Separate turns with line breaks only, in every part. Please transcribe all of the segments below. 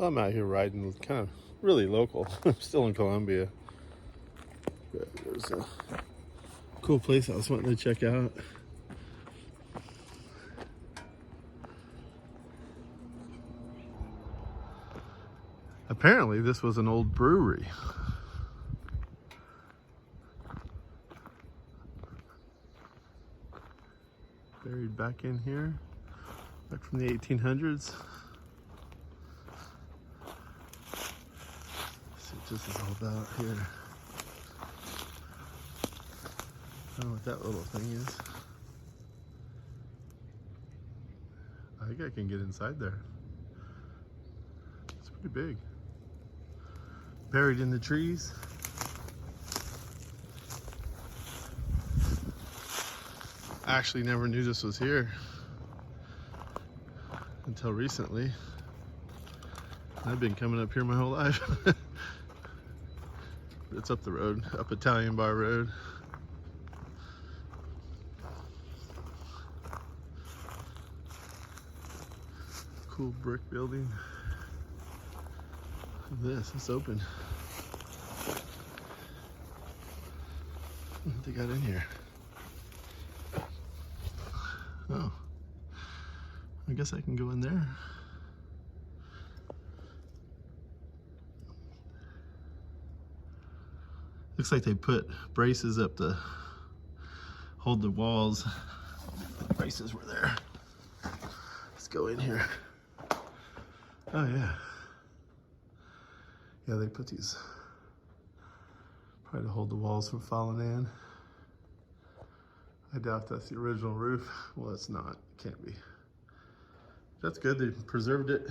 I'm out here riding kind of really local. I'm still in Columbia. But there's a cool place I was wanting to check out. Apparently this was an old brewery. Buried back in here, back from the 1800s. Let's see what this is all about here. I don't know what that little thing is. I think I can get inside there. It's pretty big. Buried in the trees. I actually never knew this was here until recently. I've been coming up here my whole life. It's up the road, up Italian Bar Road. Cool brick building. Look at this, it's open. What they got in here? Oh, I guess I can go in there. Looks like they put braces up to hold the walls. The braces were there. Let's go in here. Oh yeah. Yeah, they put these probably to hold the walls from falling in. I doubt that's the original roof. Well, it's not. It can't be. That's good. They preserved it.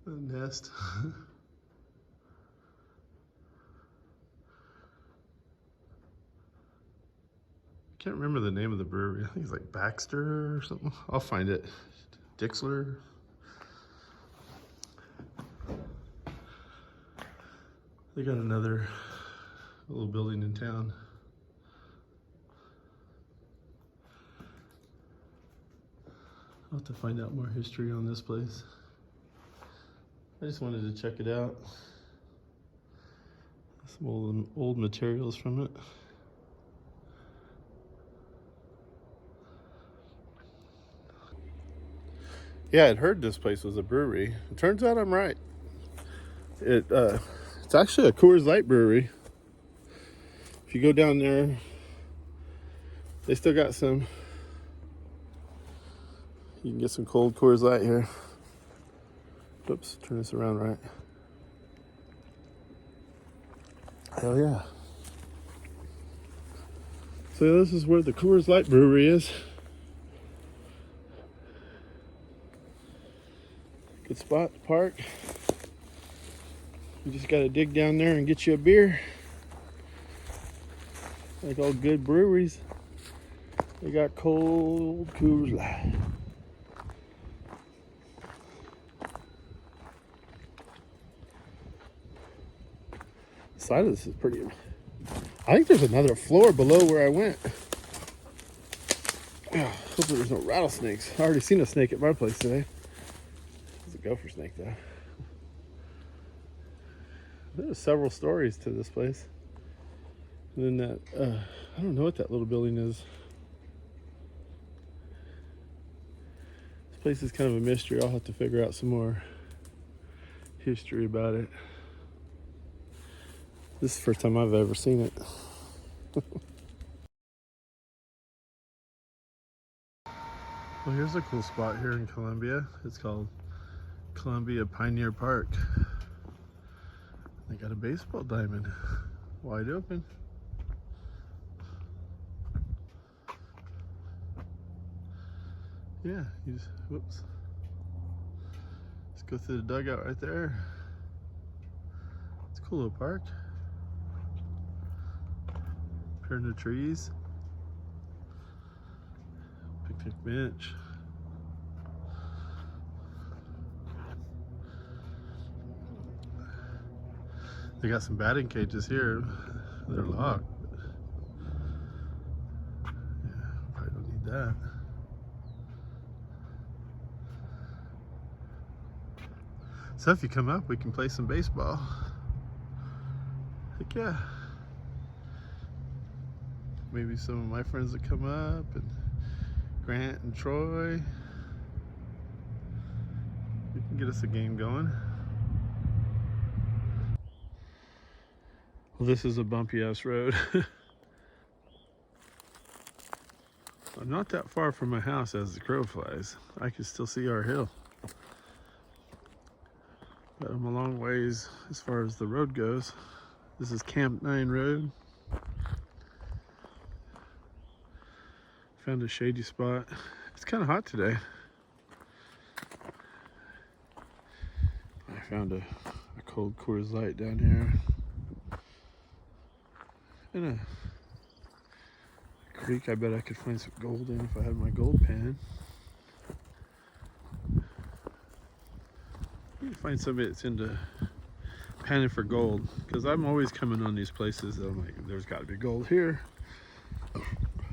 A nest. Can't remember the name of the brewery. I think it's like Baxter or something. I'll find it. Dixler. They got another little building in town. I'll have to find out more history on this place. I just wanted to check it out. Some old materials from it. Yeah, I'd heard this place was a brewery. It turns out I'm right. It's actually a Coors Light brewery. If you go down there, they still got some. You can get some cold Coors Light here. Oops, turn this around right. Hell yeah. So this is where the Coors Light brewery is. Good spot to park. You just gotta dig down there and get you a beer. Like all good breweries, they got cold Coors Light. The side of this is pretty. I think there's another floor below where I went. Hopefully there's no rattlesnakes. I already seen a snake at my place today. It's a gopher snake though. There's several stories to this place. And then that, I don't know what that little building is. This place is kind of a mystery. I'll have to figure out some more history about it. This is the first time I've ever seen it. Well, here's a cool spot here in Columbia. It's called Columbia Pioneer Park. They got a baseball diamond, wide open. Yeah, you just, whoops. Let's go through the dugout right there. It's a cool little park. Up here in the trees. Picnic bench. They got some batting cages here. They're locked. that. So if you come up, we can play some baseball. Heck yeah. Maybe some of my friends that come up, and Grant and Troy. We can get us a game going. Well, this is a bumpy ass road. I'm not that far from my house as the crow flies. I can still see our hill. But I'm a long ways as far as the road goes. This is Camp 9 Road. Found a shady spot. It's kind of hot today. I found a cold Coors Light down here. And a creek. I bet I could find some gold in if I had my gold pan. I need to find somebody that's into panning for gold, because I'm always coming on these places that I'm like, there's got to be gold here,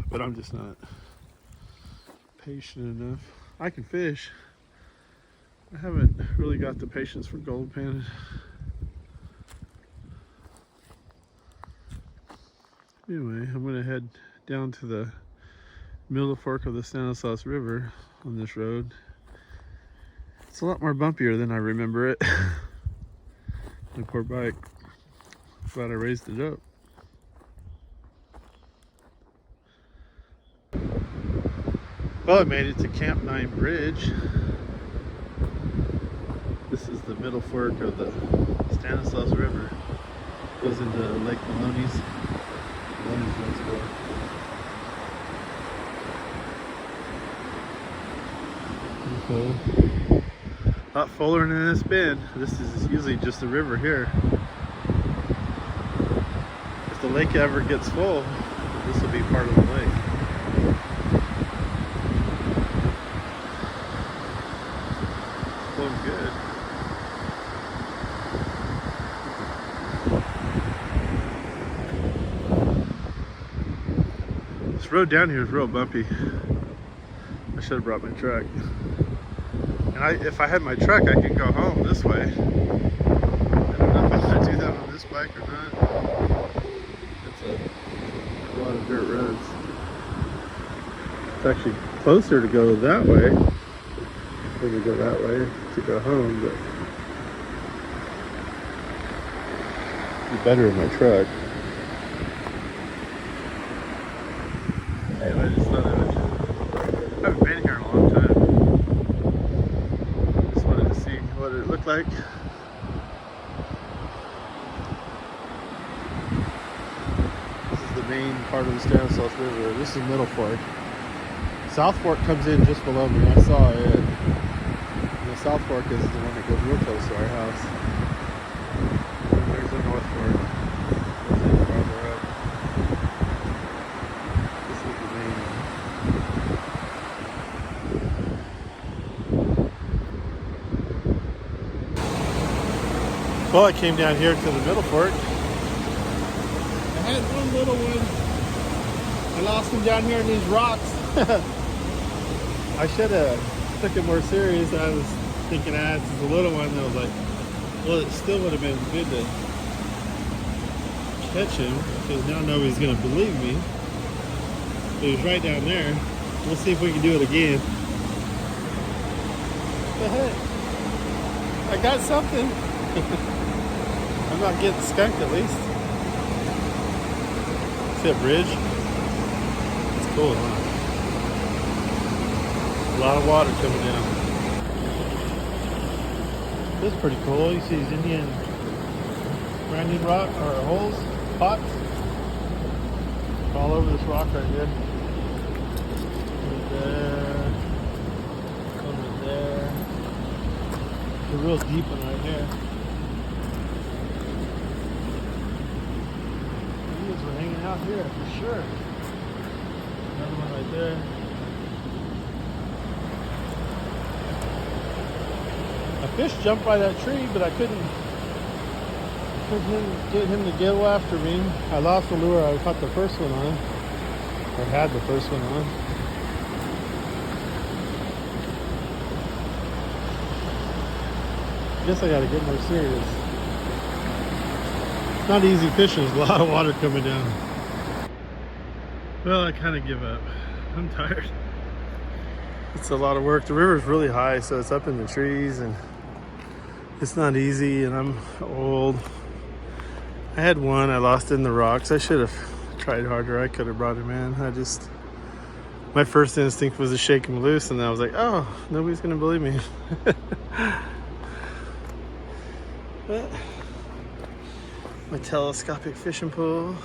but I'm just not patient enough. I can fish. I haven't really got the patience for gold panning. Anyway, I'm gonna head down to the middle fork of the Stanislaus River on this road. It's a lot more bumpier than I remember it. My poor bike. Glad I raised it up. Well, I made it to Camp 9 Bridge. This is the middle fork of the Stanislaus River. Goes into Lake Maloney's. Maloney's next door. Okay. A lot fuller than it's been. This is usually just a river here. If the lake ever gets full, this will be part of the lake. Flowing good. This road down here is real bumpy. I should have brought my truck. And if I had my truck, I could go home this way. I don't know if I'm going to do that on this bike or not. It's a lot of dirt roads. It's actually closer to go that way than to go that way to go home, but it'd be better in my truck. Anyway, I just thought I haven't been here in a long time. What it looked like. This is the main part of the Stanislaus River. This is Middle Fork. South Fork comes in just below me. I saw it. And the South Fork is the one that goes real close to our house. And there's the North Fork. Goes in farther up. This is the main one. Well, I came down here to the Middle Fork. I had one little one. I lost him down here in these rocks. I should have took it more serious. I was thinking, this is a little one. And I was like, well, it still would have been good to catch him, because now nobody's going to believe me. He was right down there. We'll see if we can do it again. What the heck? I got something. I'm not getting skunked at least. See that bridge? It's cool, huh? A lot of water coming down. This is pretty cool. You see these Indian grinding rock or holes, pots, all over this rock right here. Right there. Over there. It's a real deep one right here. We're hanging out here for sure. Another one right there. A fish jumped by that tree, but I couldn't get him to go after me. I lost the lure. I caught the first one on, or had the first one on. guess I gotta get more serious. It's not easy fishing. There's a lot of water coming down. Well, I kind of give up. I'm tired. It's a lot of work. The river's really high, so it's up in the trees, and it's not easy, and I'm old. I had one, I lost it in the rocks. I should have tried harder. I could have brought him in. My first instinct was to shake him loose, and I was like, oh, nobody's gonna believe me. But my telescopic fishing pole,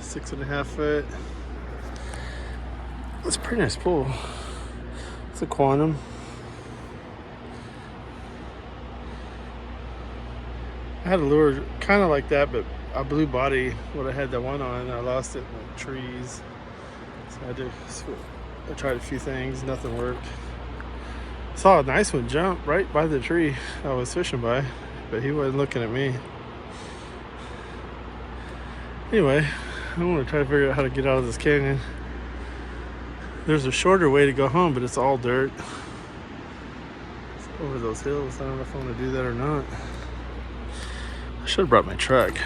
6.5 foot. It's a pretty nice pool. It's a Quantum. I had a lure kind of like that, but a blue body, what I had that one on, I lost it in the trees. So I tried a few things, nothing worked. Saw a nice one jump right by the tree I was fishing by, but he wasn't looking at me. Anyway, I want to try to figure out how to get out of this canyon. There's a shorter way to go home, but it's all dirt. It's over those hills. I don't know if I want to do that or not. I should have brought my truck.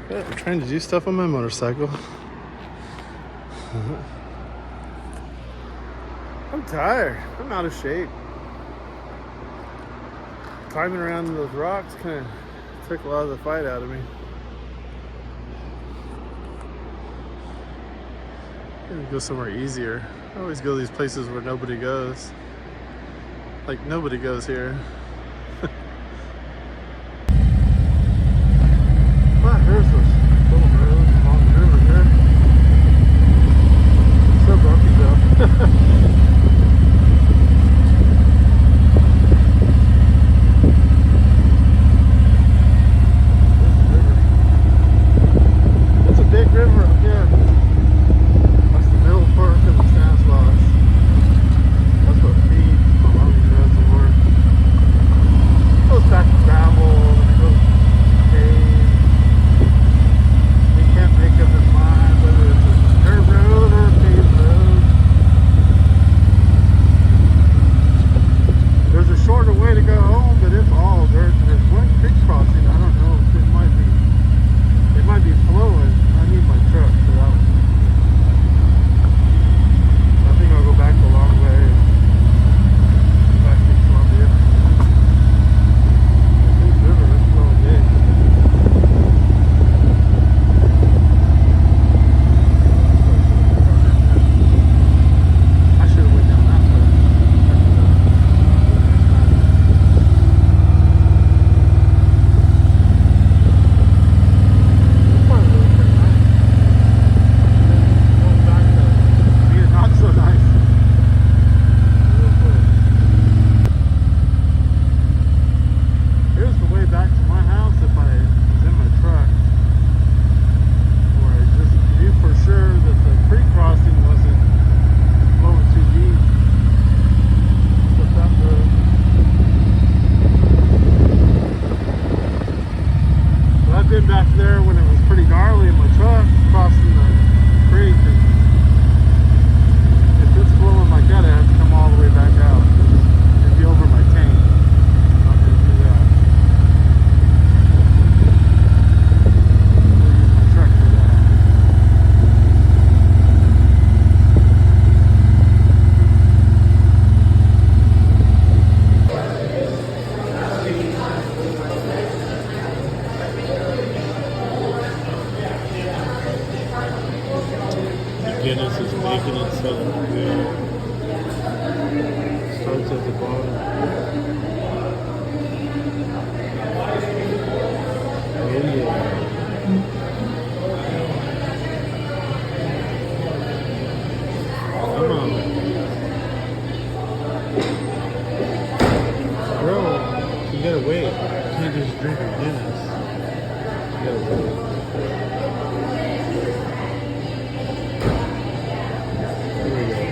But I'm trying to do stuff on my motorcycle. I'm tired. I'm out of shape. Climbing around those rocks kind of took a lot of the fight out of me. I'm gonna go somewhere easier. I always go to these places where nobody goes. Like nobody goes here. Well, here's this little road along the river here. So bumpy though. It's a big river up here. That's the middle part of the Stanislaus. That's what feeds the Lummi Reservoir. It goes back to gravel and it goes to caves. He can't make up his mind whether it's a dirt road or a paved road. There's a shorter way to go home, but it's all dirt. There's one creek crossing. I don't know if it might be flowing. I need my truck for that one. I think I'll go back the long way and back to Columbia. This river is flowing big. I should have went down that way. This part really pretty nice. Going back to being not so nice. Real quick. Here's the way back to my house if I was in my truck. Where I just knew for sure that the creek crossing wasn't flowing too deep. Took that road. But I've been back there when it was pretty gnarly in my truck crossing the creek. And if it's flowing like that, I have to come all the way back out. It'd be over my tank. I'm not going to do that. I'll use my truck for that. Guinness is making it so good. Starts at the bottom. Oh yeah. Come on. Bro, you gotta wait. You can't just drink a Guinness. You gotta wait. Here we go.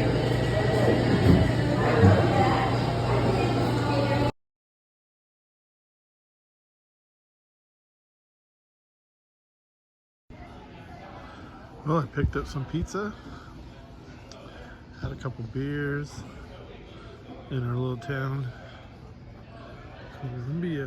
Well, I picked up some pizza, had a couple beers in our little town. Columbia.